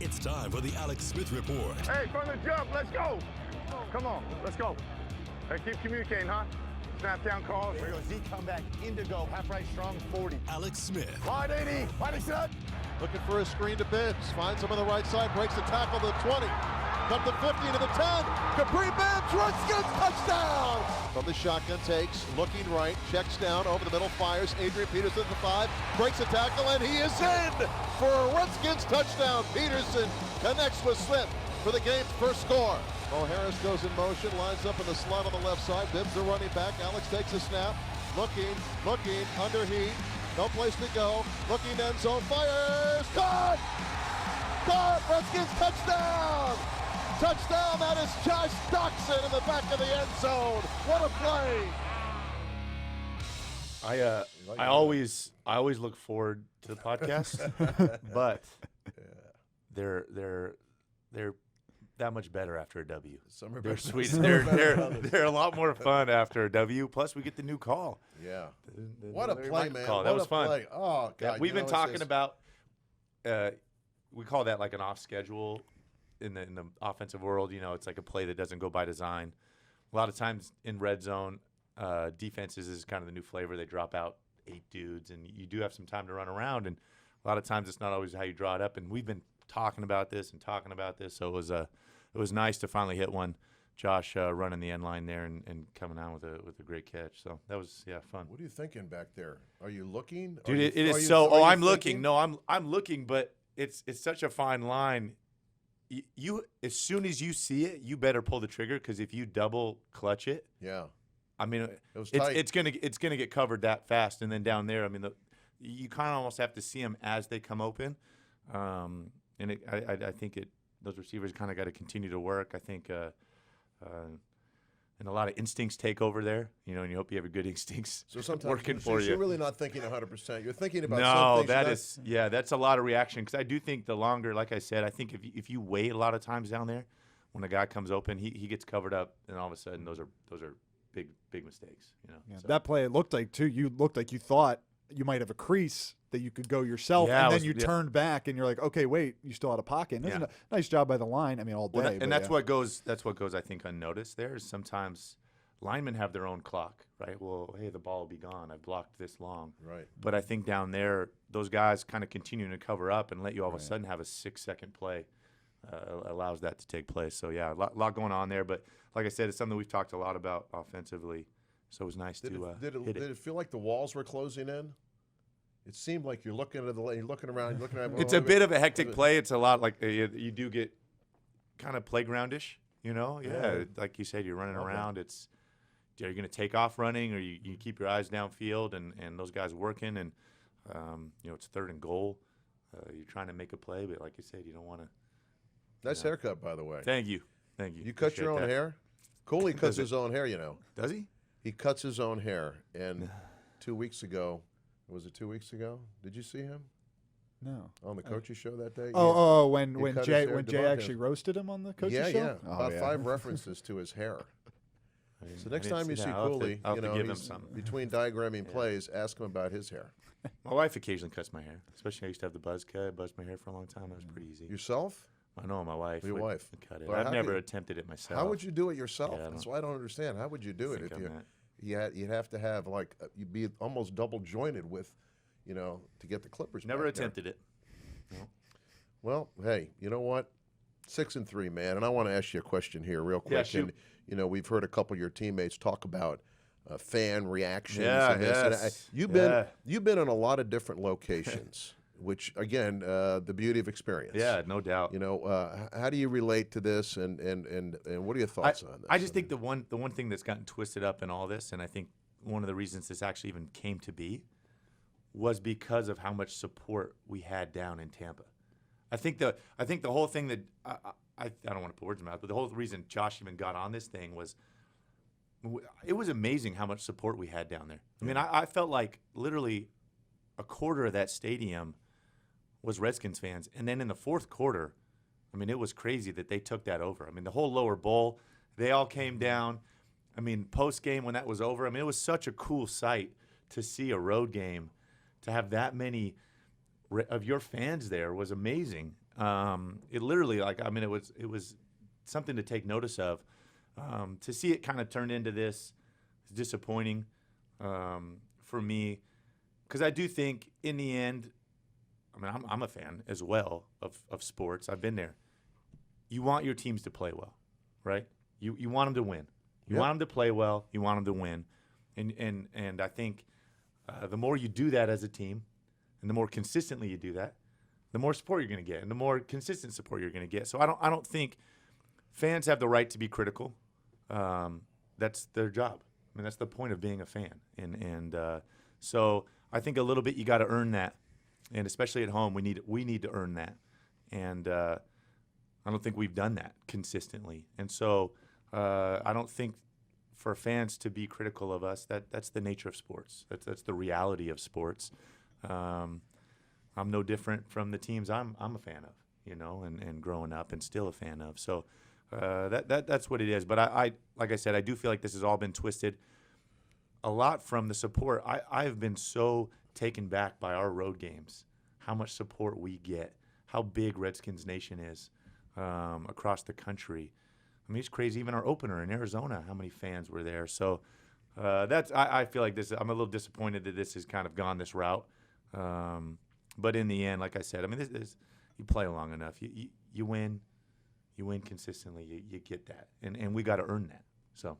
It's time for the Alex Smith Report. Hey, from the jump, let's go. Come on, let's go. Hey, keep communicating, huh? Snap down calls. There goes Z comeback, indigo, half right strong, 40. Alex Smith. Wide 80, wide set. Looking for a screen to Bibbs. Finds him on the right side, breaks the tackle to the 20. From the 50 to the 10. Capri Bibbs, Redskins touchdown! From the shotgun takes, looking right, checks down, over the middle, fires. Adrian Peterson at the 5, breaks the tackle, and he is in for a Redskins touchdown. Peterson connects with Smith for the game's first score. Mo Harris goes in motion, lines up in the slot on the left side. Bibbs the running back. Alex takes a snap. Looking, under heat. No place to go. Looking end zone, fires. Caught! Redskins touchdown! Touchdown, that is Josh Doctson in the back of the end zone. What a play! I always look forward to the podcast, but they're that much better after a W. They're sweet. They're a lot more fun after a W. Plus, we get the new call. Yeah. What a play, man. Call. That was fun. Play. Oh, God. Yeah, we've been talking about, we call that like an off schedule in the offensive world. You know, it's like a play that doesn't go by design. A lot of times in red zone, defenses is kind of the new flavor. They drop out 8 dudes, and you do have some time to run around. And a lot of times it's not always how you draw it up. And we've been talking about this. So it was nice to finally hit one. Josh running the end line there and coming out with a great catch. So that was fun. What are you thinking back there? Are you looking? Dude, it is so. Oh, I'm looking. No, I'm looking, but it's such a fine line. You as soon as you see it, you better pull the trigger, because if you double clutch it, I mean, it's gonna get covered that fast. And then down there, I mean, you kind of almost have to see them as they come open. And I think those receivers kind of got to continue to work. I think, and a lot of instincts take over there, you know, and you hope you have a good instincts working for you. You're really not thinking 100%. You're thinking about some things. That's a lot of reaction, because I do think the longer, like I said, I think if you wait a lot of times down there, when a guy comes open, he gets covered up, and all of a sudden those are big mistakes. You know, yeah, so. That play, it looked like too. You looked like you thought you might have a crease that you could go yourself, and then you turned back, and you're like, okay, wait, you still had a pocket. And that's a nice job by the line. I mean, all day. And that's what goes. That's what goes, I think, unnoticed. There is sometimes linemen have their own clock, right? Well, hey, the ball will be gone. I blocked this long, right? But I think down there, those guys kind of continuing to cover up and let you all of a sudden have a 6-second play allows that to take place. So yeah, a lot going on there. But like I said, it's something we've talked a lot about offensively. So it was nice to hit it. Did it feel like the walls were closing in? It seemed like you're looking at you're looking around. It's a bit of a hectic play. It's a lot like you do get kind of playgroundish, you know. Yeah, like you said, you're running around. Are you going to take off running, or you keep your eyes downfield and those guys working, and you know, it's 3rd and goal. You're trying to make a play, but like you said, you don't want to. Nice haircut, by the way. Thank you. You cut your own hair? Cooley cuts his own hair, you know. Does he? He cuts his own hair. And 2 weeks ago, was it 2 weeks ago? Did you see him? No. On the coaches show that day? When Jay actually roasted him on the coaches show? Yeah. About 5 references to his hair. So next time you see Cooley, you know, he's between diagramming plays, ask him about his hair. My wife occasionally cuts my hair. Especially I used to have the buzz cut. I buzzed my hair for a long time. That was pretty easy. Yourself? I know my wife. Your wife cut it. I've never attempted it myself. How would you do it yourself? That's why I don't understand. How would you do it if you'd have to have you'd be almost double jointed with, you know, to get the clippers. Never attempted it. No. Well, hey, you know what? 6-3, man. And I want to ask you a question here, real quick. Yeah, shoot. And you know, we've heard a couple of your teammates talk about fan reactions. Yeah, and this. And you've been in a lot of different locations. Which, again, the beauty of experience. Yeah, no doubt. You know, how do you relate to this, and what are your thoughts on this? I just think the one thing that's gotten twisted up in all this, and I think one of the reasons this actually even came to be, was because of how much support we had down in Tampa. I think the whole thing that I don't want to put words in my mouth, but the whole reason Josh even got on this thing was it was amazing how much support we had down there. I mean, I felt like literally a quarter of that stadium was Redskins fans. And then in the 4th quarter, I mean, it was crazy that they took that over. I mean, the whole lower bowl, they all came down. I mean, post-game when that was over, I mean, it was such a cool sight to see a road game, to have that many of your fans there was amazing. It literally, it was something to take notice of. To see it kind of turn into this is disappointing for me, because I do think in the end, I'm a fan as well of sports. I've been there. You want your teams to play well, right? You want them to win. You want them to play well. You want them to win. And I think the more you do that as a team, and the more consistently you do that, the more support you're going to get, and the more consistent support you're going to get. So I don't think fans have the right to be critical. That's their job. That's the point of being a fan. And so I think a little bit you got to earn that, and especially at home, we need to earn that. And I don't think we've done that consistently. And so I don't think for fans to be critical of us, that's the nature of sports. That's the reality of sports. I'm no different from the teams I'm a fan of, and growing up and still a fan of. So that's what it is. But I like I said, I do feel like this has all been twisted a lot from the support. I've been so taken back by our road games, how much support we get, how big Redskins Nation is across the country. It's crazy. Even our opener in Arizona, how many fans were there. So I feel like this. I'm a little disappointed that this has kind of gone this route. But in the end, like I said, this you play long enough, you win. You win consistently, you get that. And we got to earn that. So, all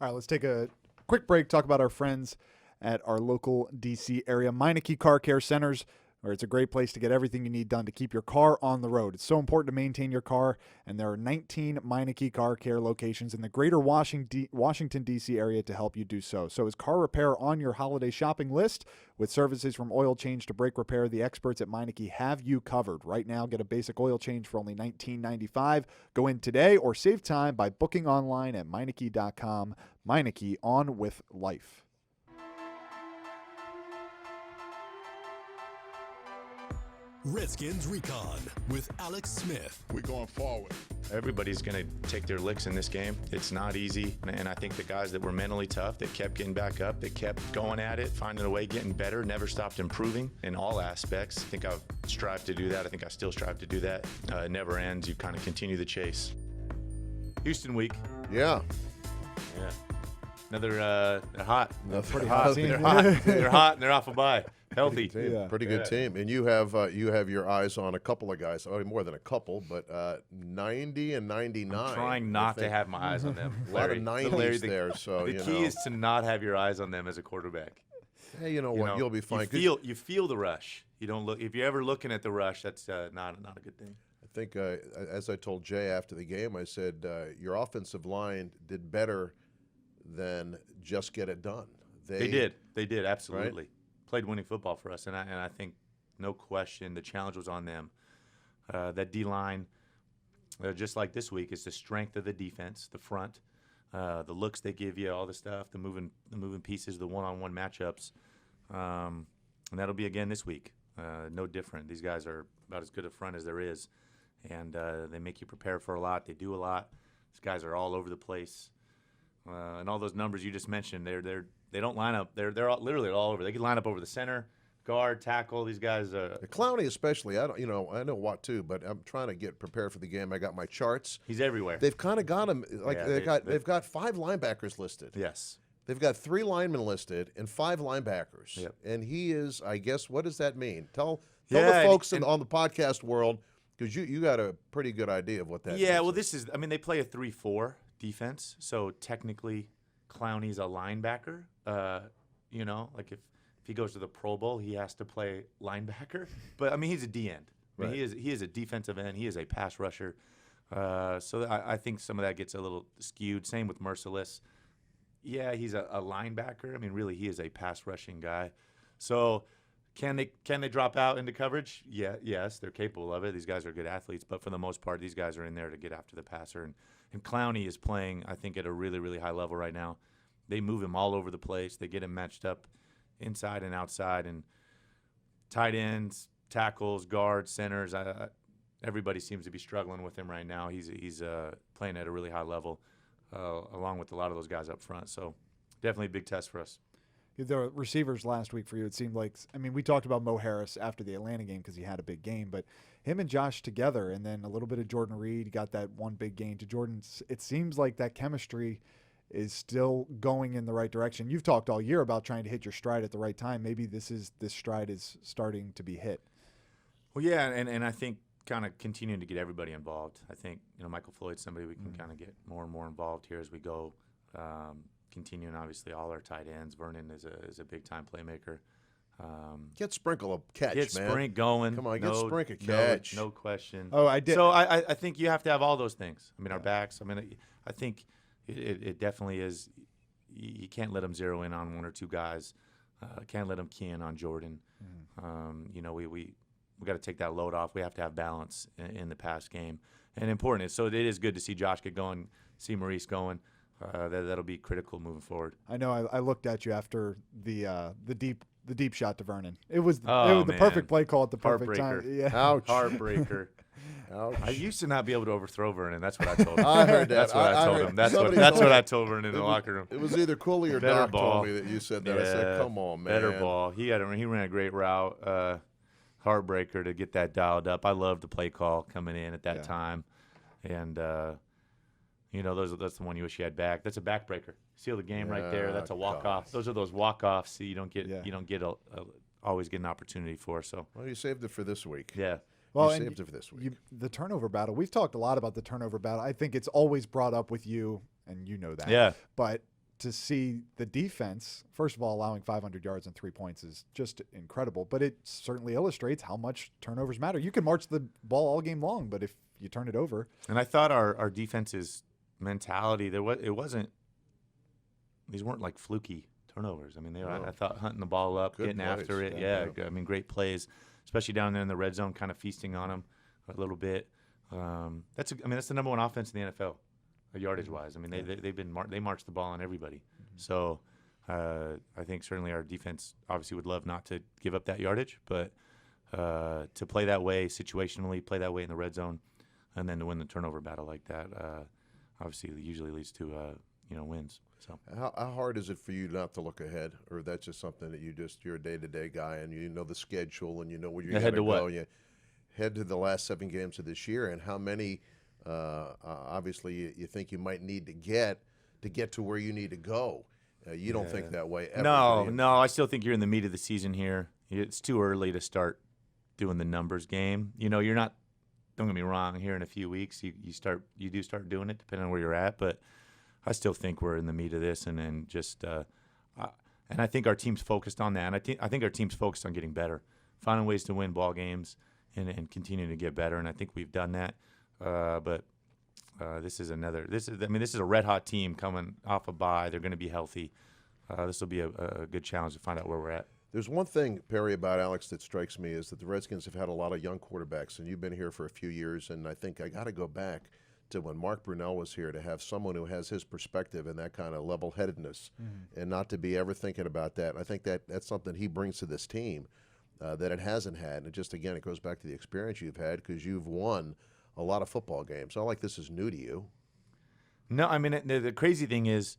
right, let's take a quick break, talk about our friends at our local D.C. area, Meineke Car Care Centers, where it's a great place to get everything you need done to keep your car on the road. It's so important to maintain your car, and there are 19 Meineke Car Care locations in the greater Washington, D.C. area to help you do so. So is car repair on your holiday shopping list? With services from oil change to brake repair, the experts at Meineke have you covered. Right now, get a basic oil change for only $19.95. Go in today or save time by booking online at Meineke.com. Meineke, on with life. Redskins Recon with Alex Smith. We're going forward. Everybody's going to take their licks in this game. It's not easy. And I think the guys that were mentally tough, that kept getting back up, that kept going at it, finding a way, getting better, never stopped improving in all aspects. I think I've strived to do that. I think I still strive to do that. It never ends. You kind of continue the chase. Houston week. Yeah. Yeah. Another, they're hot. Pretty hot team. They're hot. They're hot, and they're off a bye. Healthy. Pretty good team. And you have your eyes on a couple of guys, more than a couple, but 90 and 99. I'm trying not to have my eyes on them. A lot of 90s there. So the key is to not have your eyes on them as a quarterback. Hey, you know what? You'll be fine. You feel the rush. You don't look. If you're ever looking at the rush, that's not a good thing. I think, as I told Jay after the game, I said your offensive line did better than just get it done. They did absolutely. Right? Played winning football for us, and I think no question the challenge was on them. That D-line, just like this week, is the strength of the defense, the front, the looks they give you, all the stuff, the moving pieces, the one-on-one matchups, and that'll be again this week. No different. These guys are about as good a front as there is, and they make you prepare for a lot. They do a lot. These guys are all over the place, and all those numbers you just mentioned, they don't line up. They're literally all over. They can line up over the center, guard, tackle. These guys. Clowney especially. I know Watt too, but I'm trying to get prepared for the game. I got my charts. He's everywhere. They've kind of got him. They've got 5 linebackers listed. Yes. They've got 3 linemen listed and 5 linebackers. Yep. And he is, I guess, what does that mean? Tell the folks on the podcast world, because you got a pretty good idea of what that means. Yeah, well, they play a 3-4 defense, so technically Clowney's a linebacker. Like if he goes to the Pro Bowl, he has to play linebacker. But, he's a D end. Right. He is a defensive end. He is a pass rusher. So I think some of that gets a little skewed. Same with Merciless. Yeah, he's a linebacker. Really, he is a pass rushing guy. So can they drop out into coverage? Yeah, yes, they're capable of it. These guys are good athletes, but for the most part, these guys are in there to get after the passer. And Clowney is playing, I think, at a really, really high level right now. They move him all over the place. They get him matched up inside and outside, and tight ends, tackles, guards, centers. Everybody seems to be struggling with him right now. He's playing at a really high level, along with a lot of those guys up front. So definitely a big test for us. The receivers last week for you, it seemed like, I mean, we talked about Mo Harris after the Atlanta game because he had a big game, but him and Josh together, and then a little bit of Jordan Reed, got that one big gain to Jordan. It seems like that chemistry is still going in the right direction. You've talked all year about trying to hit your stride at the right time. Maybe this stride is starting to be hit. Well, yeah, and I think kind of continuing to get everybody involved. I think, Michael Floyd's somebody we can kind of get more and more involved here as we go. Continuing, obviously, all our tight ends. Vernon is a big-time playmaker. Get Sprinkle a catch, get man. Sprink going. Come on, get Sprink a catch. No question. Oh, I did. So I think you have to have all those things. I mean, our backs. I mean, I think it definitely is. You can't let them zero in on one or two guys. Can't let them key in on Jordan. We got to take that load off. We have to have balance in the pass game, and important. So it is good to see Josh get going, see Maurice going. That'll be critical moving forward. I know. I looked at you after the deep shot to Vernon. It was Oh, the man. perfect play call at the perfect Heartbreaker. time. Yeah. Ouch. Heartbreaker. Ouch. I used to not be able to overthrow Vernon. That's what I told him. I heard that. That's what I told heard- him. That's somebody what told me. I told Vernon in the locker room. It was either Cooley or Better Doc ball. told me that you said that. I said, come on, man. Better ball. He ran a great route. Heartbreaker to get that dialed up. I love the play call coming in at that time, and that's the one you wish you had back. That's a backbreaker. Seal the game right there. That's a walk off. Those are those walk offs you don't get. You don't get always get an opportunity for. So Well, you saved it for this week. yeah. Well, You and saved it for this week. the turnover battle. We've talked a lot about the turnover battle. I think it's always brought up with you, and you know that. Yeah. But to see the defense, first of all, allowing 500 yards and 3 points is just incredible. But it certainly illustrates how much turnovers matter. You can march the ball all game long, but if you turn it over. And I thought our defense's mentality these weren't like fluky turnovers. I mean, I thought hunting the ball up, Good getting plays. after it. Yeah. I mean, great plays, especially down there in the red zone, kind of feasting on them a little bit. That's the number one offense in the NFL, yardage wise. I mean, they march the ball on everybody. So I think certainly our defense obviously would love not to give up that yardage, but to play that way situationally, play that way in the red zone, and then to win the turnover battle like that, obviously usually leads to wins. So How hard is it for you not to look ahead, or that's just something that you're a day-to-day guy and you know the schedule and you know where you're going to Ahead to go? what? You head to the last 7 games of this year, and how many obviously you think you might need to get to where you need to go. You don't think that way ever. do you? No. I still think you're in the meat of the season here. It's too early to start doing the numbers game. You're not. Don't get me wrong. Here in a few weeks, you do start doing it depending on where you're at. But I still think we're in the meat of this, and then just and I think our team's focused on that. And I think our team's focused on getting better, finding ways to win ball games, and continuing to get better. And I think we've done that. But this is a red hot team coming off a bye. They're going to be healthy. This will be a good challenge to find out where we're at. There's one thing, Perry, about Alex that strikes me is that the Redskins have had a lot of young quarterbacks, and you've been here for a few years, and I think I got to go back to when Mark Brunell was here to have someone who has his perspective and that kind of level-headedness and not to be ever thinking about that. I think that's something he brings to this team that it hasn't had. And just, again, it goes back to the experience you've had because you've won a lot of football games. Not like this is new to you. No, I mean, the crazy thing is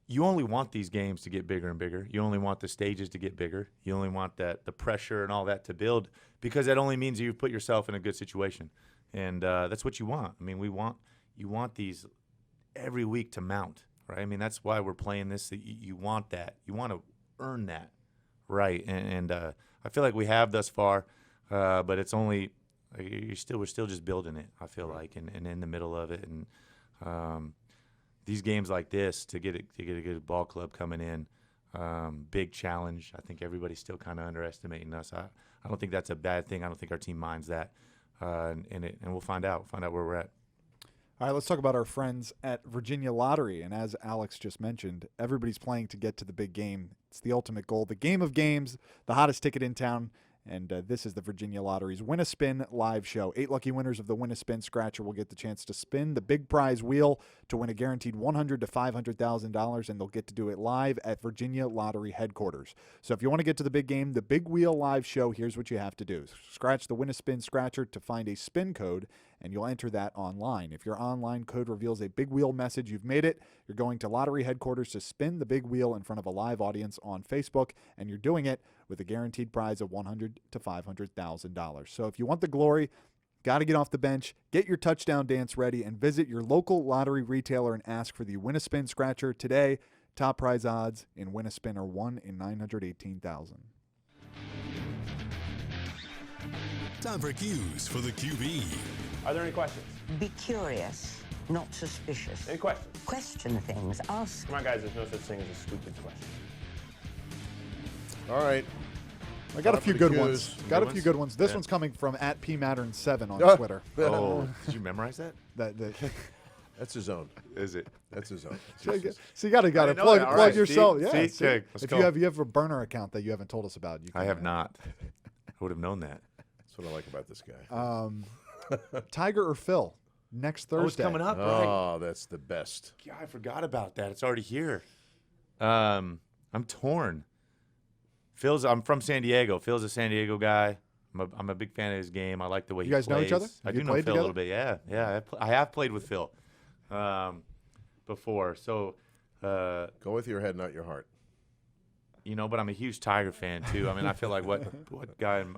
you only want these games to get bigger and bigger. You only want the stages to get bigger. You only want the pressure and all that to build because that only means you put yourself in a good situation. And that's what you want. I mean, you want these every week to mount, right? I mean, that's why we're playing this. You want that. You want to earn that, right? And I feel like we have thus far, but it's only we're still just building it. I feel like, and in the middle of it, and these games like this to get a good ball club coming in, big challenge. I think everybody's still kind of underestimating us. I don't think that's a bad thing. I don't think our team minds that. And we'll find out where we're at. All right, let's talk about our friends at Virginia Lottery. And as Alex just mentioned, everybody's playing to get to the big game. It's the ultimate goal, the game of games, the hottest ticket in town. And this is the Virginia Lotteries Win-A-Spin live show. 8 lucky winners of the Win-A-Spin Scratcher will get the chance to spin the big prize wheel to win a guaranteed $100,000 to $500,000, and they'll get to do it live at Virginia Lottery headquarters. So if you want to get to the big game, the Big Wheel live show, here's what you have to do. Scratch the Win-A-Spin Scratcher to find a spin code, and you'll enter that online. If your online code reveals a Big Wheel message, you've made it. You're going to Lottery headquarters to spin the big wheel in front of a live audience on Facebook, and you're doing it with a guaranteed prize of $100,000 to $500,000. So if you want the glory, got to get off the bench, get your touchdown dance ready, and visit your local lottery retailer and ask for the Win-A-Spin Scratcher today. Top prize odds in Win-A-Spin are 1 in 918,000. Time for Qs for the QB. Are there any questions? Be curious, not suspicious. Any questions? Question things. Ask. Come on, guys. There's no such thing as a stupid question. All right. I got a few good Qs. ones. Got a few good ones. This Yeah. one's coming from @PMattern7 on Twitter. Oh, did you memorize that? That's his own. Is it? That's his own. So you got to know plug that. All plug right. yourself. See? Yeah. See? Okay, let's If go. you have a burner account that you haven't told us about, you can, I have not. I would have known that. That's what I like about this guy. Tiger or Phil next Thursday. Oh, it's coming up, right? Oh, that's the best. Yeah, I forgot about that. It's already here. I'm torn. I'm from San Diego. Phil's a San Diego guy. I'm a big fan of his game. I like the way You he guys plays. know each other? I Have do you know played Phil a little together? bit. Yeah. I have played with Phil before. So, Go with your head, not your heart. but I'm a huge Tiger fan too. I mean, I feel like what guy in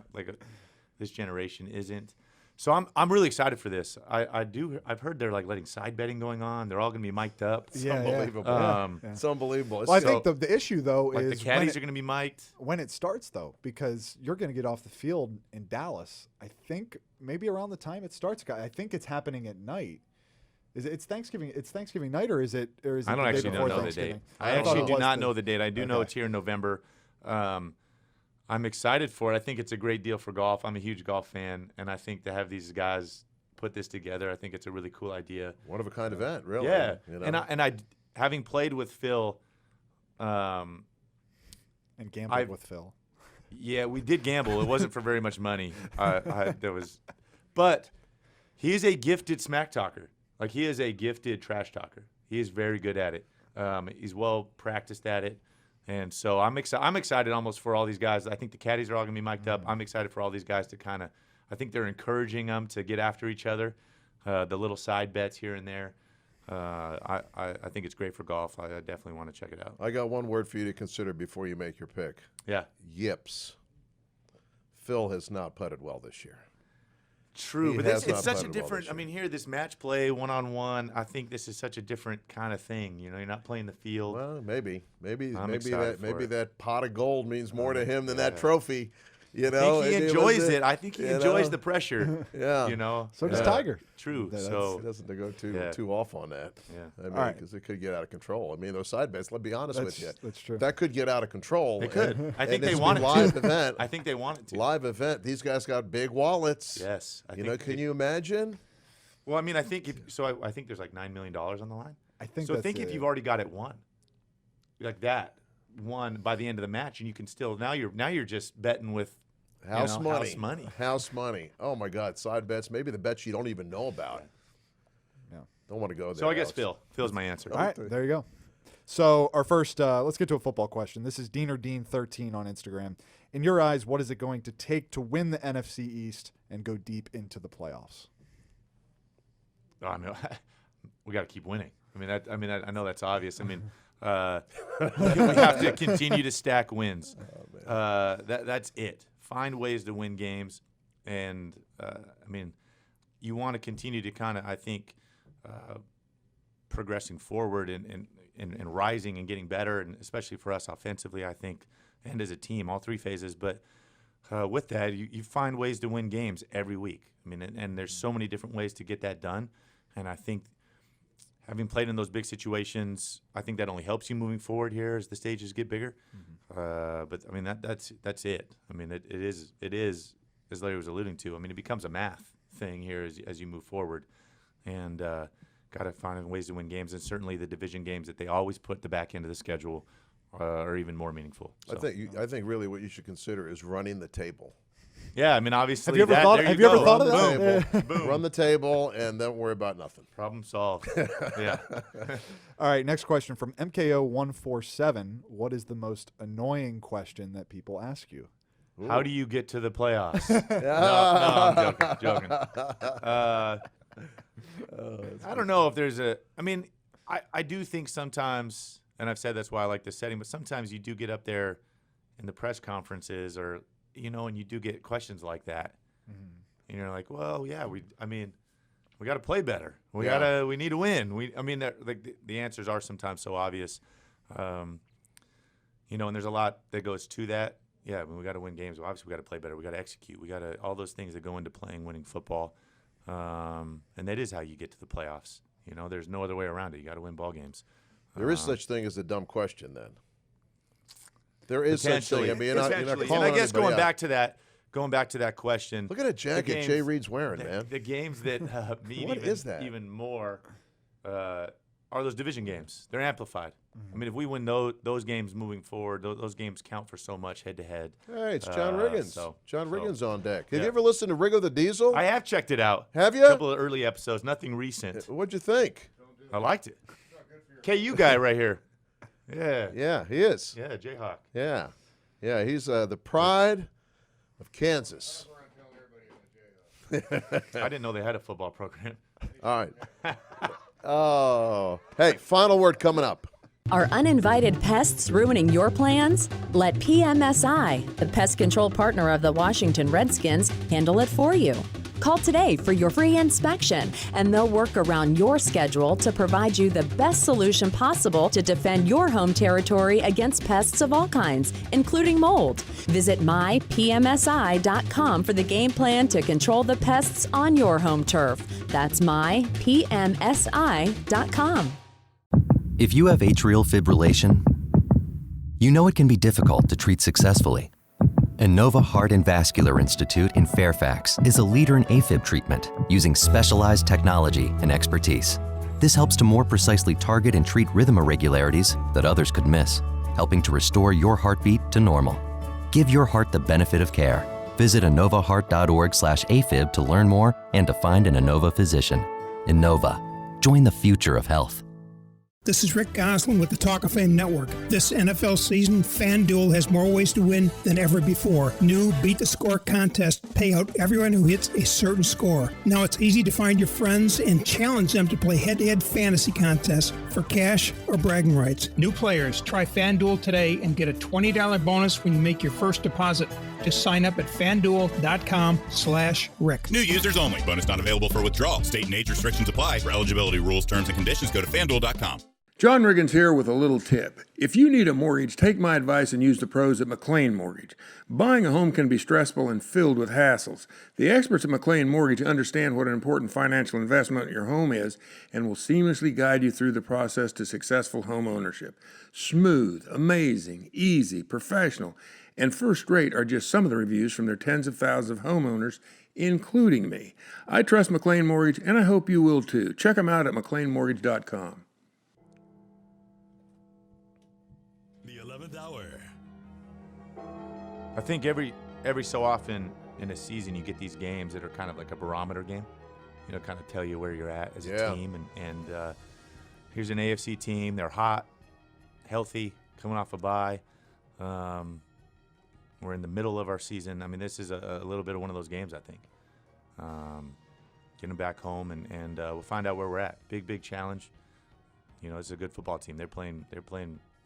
this generation isn't. So I'm really excited for this. I've heard they're like letting side betting going on. They're all going to be mic'd up. It's Yeah, unbelievable. yeah. It's unbelievable. Well, I So- think the issue though Like the is caddies are going to be mic'd. when it starts though, because you're going to get off the field in Dallas. I think maybe around the time it starts. I think it's happening at night. It's Thanksgiving. It's Thanksgiving night, or is it? Or is it I don't the day actually before know the Thanksgiving? date. I thought actually it do was not know the date. I do know Okay. it's here in November. I'm excited for it. I think it's a great deal for golf. I'm a huge golf fan, and I think to have these guys put this together, I think it's a really cool idea. one of a kind event, really. Yeah, You know? and I having played with Phil, And gambled with Phil. yeah, we did gamble. It wasn't for very much money. But he is a gifted smack talker. Like he is a gifted trash talker. He is very good at it. He's well practiced at it. And so I'm excited almost for all these guys. I think the caddies are all going to be mic'd up. I'm excited for all these guys to kind of – I think they're encouraging them to get after each other, the little side bets here and there. I think it's great for golf. I definitely want to check it out. I got one word for you to consider before you make your pick. Yeah. Yips. Phil has not putted well this year. True, He but has it's not such a putted well different. this I mean, here this match play one-on-one. I think this is such a different kind of thing. You're not playing the field. Well, maybe I'm excited for it. that pot of gold means more to him than that trophy. You I know, think he was enjoys it. I think he enjoys the pressure. Yeah. So does Yeah. Tiger. True. That's- So He doesn't go Yeah. too off on that. Yeah. I mean, All right. because it could get out of control. I mean, those side bets. Let's be honest with you. That's true. That could get out of control. They could. And- I think and they it's want a it to. live event. I think they want it to. Live event. These guys got big wallets. Yes. Can you imagine? Well, I mean, I think I think there's like $9 million on the line. I think So that's think if you've already got it won, like that, won by the end of the match, and you can still now you're just betting with House money. House money. House money. Oh my God. Side bets. Maybe the bets you don't even know about. Yeah. Don't want to go there. So I guess Alex. Phil. Phil's my answer. All right, there you go. So our first, let's get to a football question. This is DeanerDean13 on Instagram. In your eyes, what is it going to take to win the NFC East and go deep into the playoffs? Oh, no. We got to keep winning. I mean, I know that's obvious. I mean, we have to continue to stack wins. That's it. Find ways to win games, and I mean, you want to continue to kind of, I think, progressing forward and rising and getting better, and especially for us offensively, I think, and as a team, all three phases. But with that, you find ways to win games every week. I mean, and there's so many different ways to get that done, and I think having played in those big situations, I think that only helps you moving forward here as the stages get bigger. But I mean, that's it. I mean, it is as Larry was alluding to. I mean, it becomes a math thing here as you move forward, and got to find ways to win games. And certainly the division games that they always put the back end of the schedule are even more meaningful. So. I think really what you should consider is running the table. Yeah, I mean, obviously. Have you ever thought? there Have you ever go. thought of Run the that? table. Boom. Run the table and don't worry about nothing. Problem solved. Yeah. All right, next question from MKO147. What is the most annoying question that people ask you? How do you get to the playoffs? no, I'm joking. I don't know if there's a. I mean, I do think sometimes, and I've said that's why I like this setting, but sometimes you do get up there in the press conferences, or and you do get questions like that, and you're like, well, yeah, we got to play better. We need to win. The answers are sometimes so obvious, and there's a lot that goes to that. Yeah, I mean, we got to win games. Obviously, we got to play better. We got to execute. We got to all those things that go into winning football, and that is how you get to the playoffs. There's no other way around it. You got to win ball games. There is such thing as a dumb question, then. There is such thing. I mean, you're not and calling I guess anybody going out. back to that question. Look at that jacket Jay Reed's wearing, man. The games that mean What is that? even more are those division games. They're amplified. I mean, if we win those games moving forward, those games count for so much head to head. Hey, it's John Riggins. John Riggins on deck. Have yeah. you ever listened to Riggo the Diesel? I have checked it out. Have you? A couple of early episodes, nothing recent. What'd you think? I liked it. KU guy right here. Yeah. Yeah, he is. Yeah, Jayhawk. Yeah. Yeah, he's the pride of Kansas. I didn't know they had a football program. All right. Oh. Hey, final word coming up. Are uninvited pests ruining your plans? Let PMSI, the pest control partner of the Washington Redskins, handle it for you. Call today for your free inspection, and they'll work around your schedule to provide you the best solution possible to defend your home territory against pests of all kinds, including mold. Visit mypmsi.com for the game plan to control the pests on your home turf. That's mypmsi.com. If you have atrial fibrillation, you know it can be difficult to treat successfully. Inova Heart and Vascular Institute in Fairfax is a leader in AFib treatment using specialized technology and expertise. This helps to more precisely target and treat rhythm irregularities that others could miss, helping to restore your heartbeat to normal. Give your heart the benefit of care. Visit inovaheart.org/AFib to learn more and to find an Inova physician. Inova. Join the future of health. This is Rick Goslin with the Talk of Fame Network. This NFL season, FanDuel has more ways to win than ever before. New Beat the Score contests pay out everyone who hits a certain score. Now it's easy to find your friends and challenge them to play head-to-head fantasy contests for cash or bragging rights. New players, try FanDuel today and get a $20 bonus when you make your first deposit. Just sign up at FanDuel.com/Rick. New users only. Bonus not available for withdrawal. State and age restrictions apply. For eligibility rules, terms, and conditions, go to FanDuel.com. John Riggins here with a little tip. If you need a mortgage, take my advice and use the pros at McLean Mortgage. Buying a home can be stressful and filled with hassles. The experts at McLean Mortgage understand what an important financial investment your home is and will seamlessly guide you through the process to successful home ownership. Smooth, amazing, easy, professional, and first rate are just some of the reviews from their tens of thousands of homeowners, including me. I trust McLean Mortgage, and I hope you will too. Check them out at McLeanMortgage.com. The 11th hour. I think every so often in a season you get these games that are kind of like a barometer game. Kind of tell you where you're at as a team. And here's an AFC team. They're hot, healthy, coming off a bye. We're in the middle of our season. I mean, this is a little bit of one of those games, I think. Getting back home, and we'll find out where we're at. Big challenge. It's a good football team. They're playing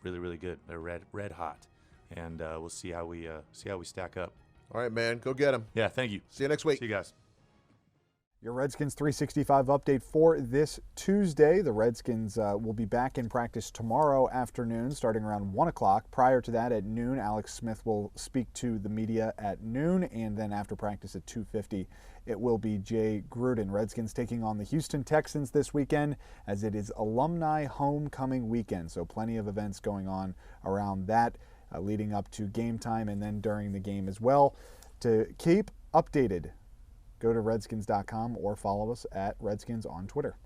really, really good. They're red hot, and we'll see how we stack up. All right, man. Go get them. Yeah, thank you. See you next week. See you guys. Your Redskins 365 update for this Tuesday. The Redskins will be back in practice tomorrow afternoon starting around 1 o'clock. Prior to that, at noon, Alex Smith will speak to the media at noon, and then after practice at 2:50, it will be Jay Gruden. Redskins taking on the Houston Texans this weekend as it is alumni homecoming weekend, so plenty of events going on around that leading up to game time and then during the game as well. To keep updated, go to redskins.com or follow us at Redskins on Twitter.